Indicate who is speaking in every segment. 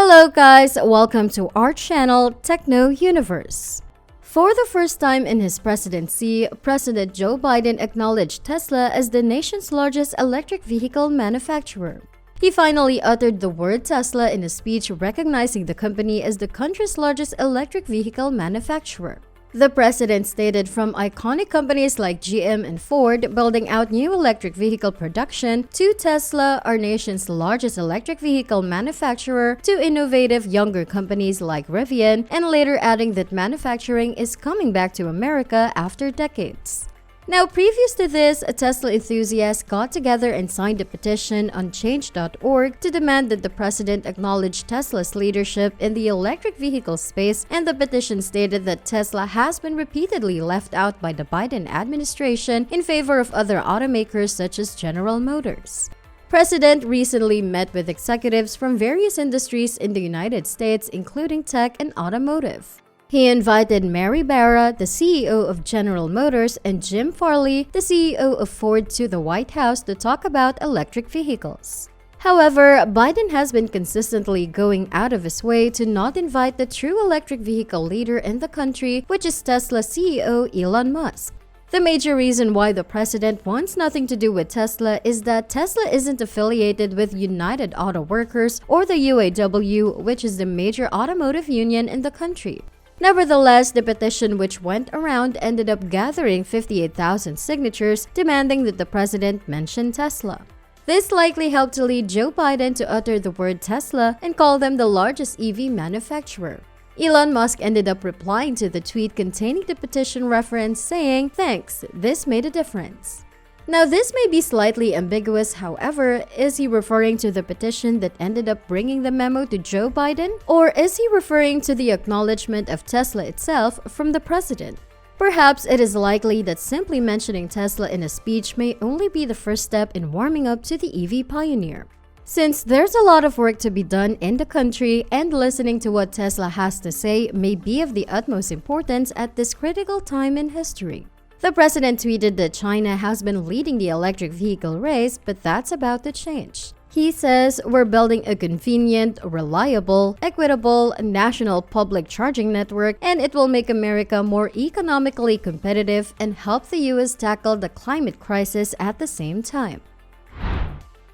Speaker 1: Hello guys, welcome to our channel TechnoUniverse. For the first time in his presidency, President Joe Biden acknowledged Tesla as the nation's largest electric vehicle manufacturer. He finally uttered the word Tesla in a speech recognizing the company as the country's largest electric vehicle manufacturer. The president stated from iconic companies like GM and Ford building out new electric vehicle production to Tesla, our nation's largest electric vehicle manufacturer, to innovative younger companies like Rivian, and later adding that manufacturing is coming back to America after decades. Now, previous to this, Tesla enthusiasts got together and signed a petition on change.org to demand that the president acknowledge Tesla's leadership in the electric vehicle space, and the petition stated that Tesla has been repeatedly left out by the Biden administration in favor of other automakers such as General Motors. President recently met with executives from various industries in the United States, including tech and automotive. He invited Mary Barra, the CEO of General Motors, and Jim Farley, the CEO of Ford, to the White House to talk about electric vehicles. However, Biden has been consistently going out of his way to not invite the true electric vehicle leader in the country, which is Tesla CEO Elon Musk. The major reason why the president wants nothing to do with Tesla is that Tesla isn't affiliated with United Auto Workers or the UAW, which is the major automotive union in the country. Nevertheless, the petition which went around ended up gathering 58,000 signatures demanding that the president mention Tesla. This likely helped to lead Joe Biden to utter the word Tesla and call them the largest EV manufacturer. Elon Musk ended up replying to the tweet containing the petition reference saying, "Thanks, this made a difference." Now, this may be slightly ambiguous, however, is he referring to the petition that ended up bringing the memo to Joe Biden? Or is he referring to the acknowledgement of Tesla itself from the president? Perhaps it is likely that simply mentioning Tesla in a speech may only be the first step in warming up to the EV pioneer. Since there's a lot of work to be done in the country, and listening to what Tesla has to say may be of the utmost importance at this critical time in history. The president tweeted that China has been leading the electric vehicle race, but that's about to change. He says, "We're building a convenient, reliable, equitable, national public charging network, and it will make America more economically competitive and help the US tackle the climate crisis at the same time."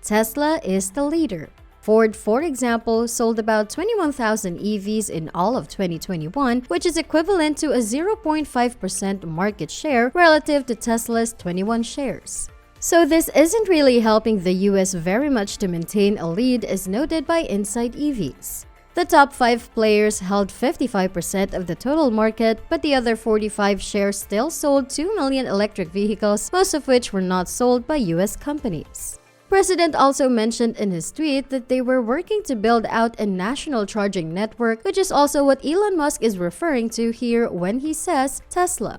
Speaker 1: Tesla is the leader. Ford, for example, sold about 21,000 EVs in all of 2021, which is equivalent to a 0.5% market share relative to Tesla's 21 shares. So this isn't really helping the US very much to maintain a lead, as noted by Inside EVs. The top 5 players held 55% of the total market, but the other 45 shares still sold 2 million electric vehicles, most of which were not sold by US companies. President also mentioned in his tweet that they were working to build out a national charging network, which is also what Elon Musk is referring to here when he says Tesla.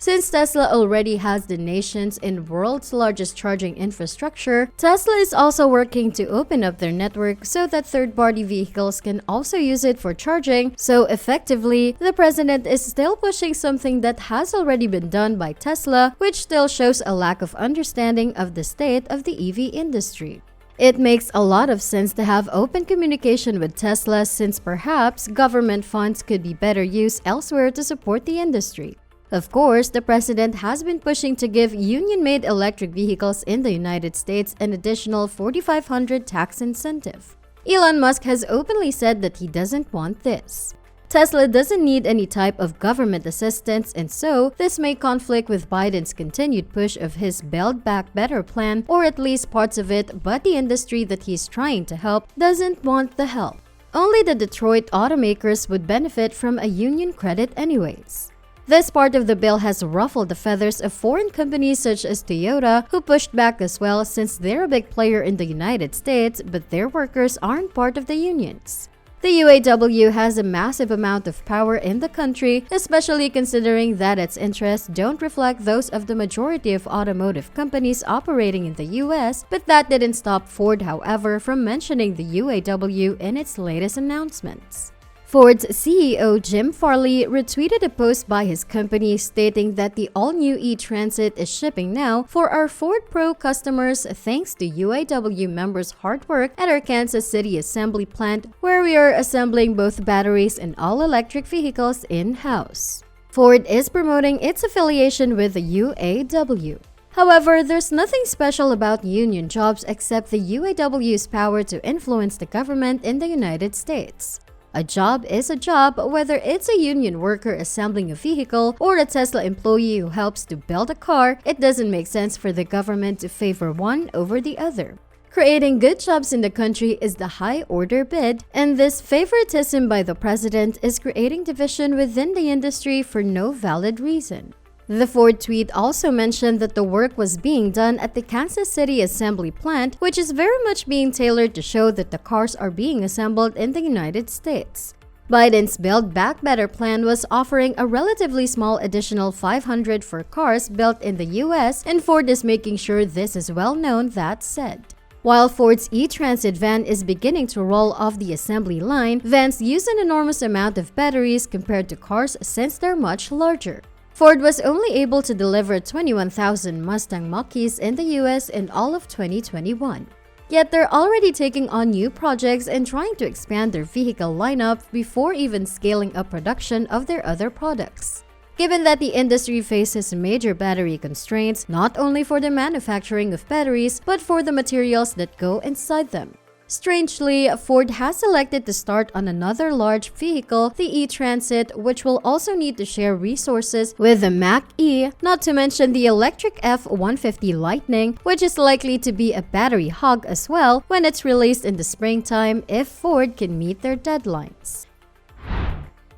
Speaker 1: Since Tesla already has the nation's and world's largest charging infrastructure, Tesla is also working to open up their network so that third-party vehicles can also use it for charging. So effectively, the president is still pushing something that has already been done by Tesla, which still shows a lack of understanding of the state of the EV industry. It makes a lot of sense to have open communication with Tesla, since perhaps government funds could be better used elsewhere to support the industry. Of course, the president has been pushing to give union-made electric vehicles in the United States an additional $4,500 tax incentive. Elon Musk has openly said that he doesn't want this. Tesla doesn't need any type of government assistance, and so this may conflict with Biden's continued push of his Build Back Better plan, or at least parts of it, but the industry that he's trying to help doesn't want the help. Only the Detroit automakers would benefit from a union credit anyways. This part of the bill has ruffled the feathers of foreign companies such as Toyota, who pushed back as well, since they're a big player in the United States, but their workers aren't part of the unions. The UAW has a massive amount of power in the country, especially considering that its interests don't reflect those of the majority of automotive companies operating in the US, but that didn't stop Ford, however, from mentioning the UAW in its latest announcements. Ford's CEO Jim Farley retweeted a post by his company stating that the all-new e-Transit is shipping now for our Ford Pro customers thanks to UAW members' hard work at our Kansas City assembly plant, where we are assembling both batteries and all-electric vehicles in-house. Ford is promoting its affiliation with the UAW. However, there's nothing special about union jobs except the UAW's power to influence the government in the United States. A job is a job, whether it's a union worker assembling a vehicle or a Tesla employee who helps to build a car. It doesn't make sense for the government to favor one over the other. Creating good jobs in the country is the high-order bid, and this favoritism by the president is creating division within the industry for no valid reason. The Ford tweet also mentioned that the work was being done at the Kansas City assembly plant, which is very much being tailored to show that the cars are being assembled in the United States. Biden's Build Back Better plan was offering a relatively small additional $500 for cars built in the US, and Ford is making sure this is well known, that said. While Ford's e-Transit van is beginning to roll off the assembly line, vans use an enormous amount of batteries compared to cars since they're much larger. Ford was only able to deliver 21,000 Mustang Mach-E's in the US in all of 2021. Yet they're already taking on new projects and trying to expand their vehicle lineup before even scaling up production of their other products. Given that the industry faces major battery constraints, not only for the manufacturing of batteries, but for the materials that go inside them. Strangely, Ford has elected to start on another large vehicle, the e-Transit, which will also need to share resources with the Mach-E, not to mention the electric F-150 Lightning, which is likely to be a battery hog as well when it's released in the springtime if Ford can meet their deadlines.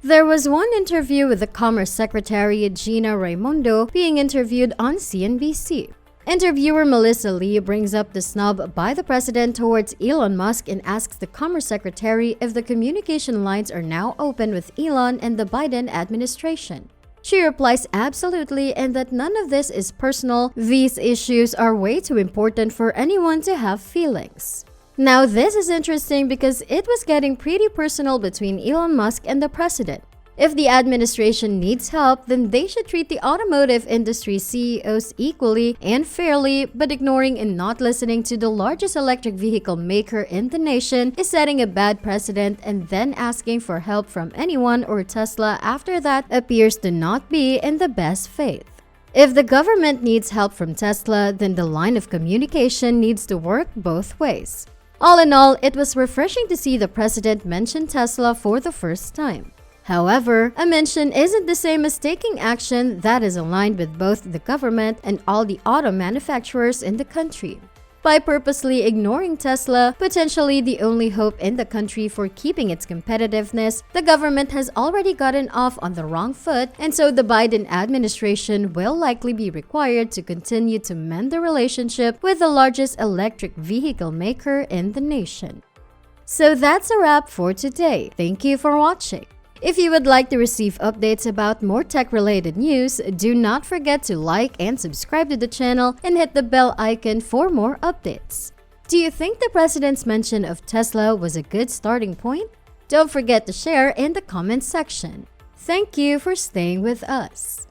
Speaker 1: There was one interview with the Commerce Secretary Gina Raimondo being interviewed on CNBC. Interviewer Melissa Lee brings up the snub by the president towards Elon Musk and asks the Commerce Secretary if the communication lines are now open with Elon and the Biden administration. She replies absolutely, and that none of this is personal. These issues are way too important for anyone to have feelings. Now this is interesting because it was getting pretty personal between Elon Musk and the president. If the administration needs help, then they should treat the automotive industry CEOs equally and fairly, but ignoring and not listening to the largest electric vehicle maker in the nation is setting a bad precedent, and then asking for help from anyone or Tesla after that appears to not be in the best faith. If the government needs help from Tesla, then the line of communication needs to work both ways. All in all, it was refreshing to see the president mention Tesla for the first time. However, a mention isn't the same as taking action that is aligned with both the government and all the auto manufacturers in the country. By purposely ignoring Tesla, potentially the only hope in the country for keeping its competitiveness, the government has already gotten off on the wrong foot, and so the Biden administration will likely be required to continue to mend the relationship with the largest electric vehicle maker in the nation. So that's a wrap for today. Thank you for watching. If you would like to receive updates about more tech-related news, do not forget to like and subscribe to the channel and hit the bell icon for more updates. Do you think the president's mention of Tesla was a good starting point? Don't forget to share in the comments section. Thank you for staying with us.